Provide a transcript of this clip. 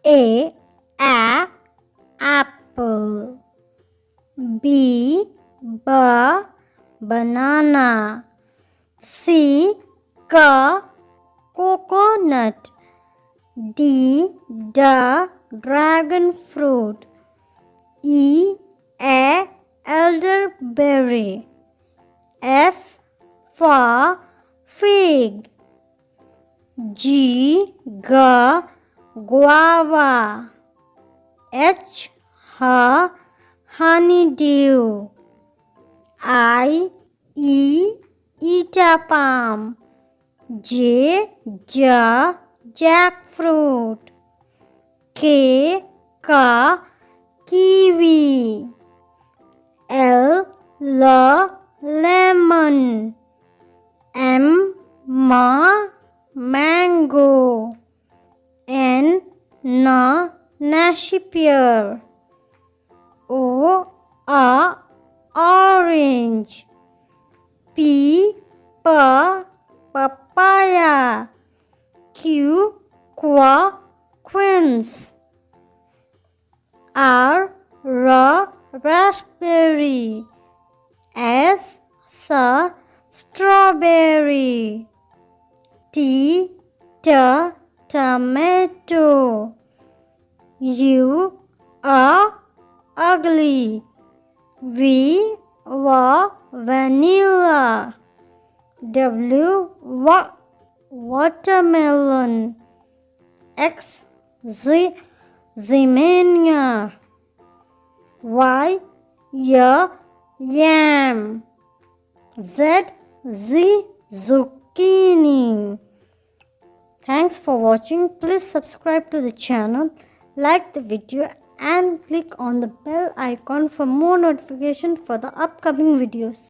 A apple. B banana. C coconut. D dragon fruit. E elderberry. F for fig. G guava. H honeydew. I Eta palm. J jackfruit. K kiwi. L lemon. M mango. N napier. O orange. P papaya. Q quince. R raspberry. S strawberry. T tomato. U ugly. V vanilla. W watermelon. X zinnia. Y yam. Z zucchini. Thanks for watching. Please subscribe to the channel, like the video and click on the bell icon for more notifications for the upcoming videos.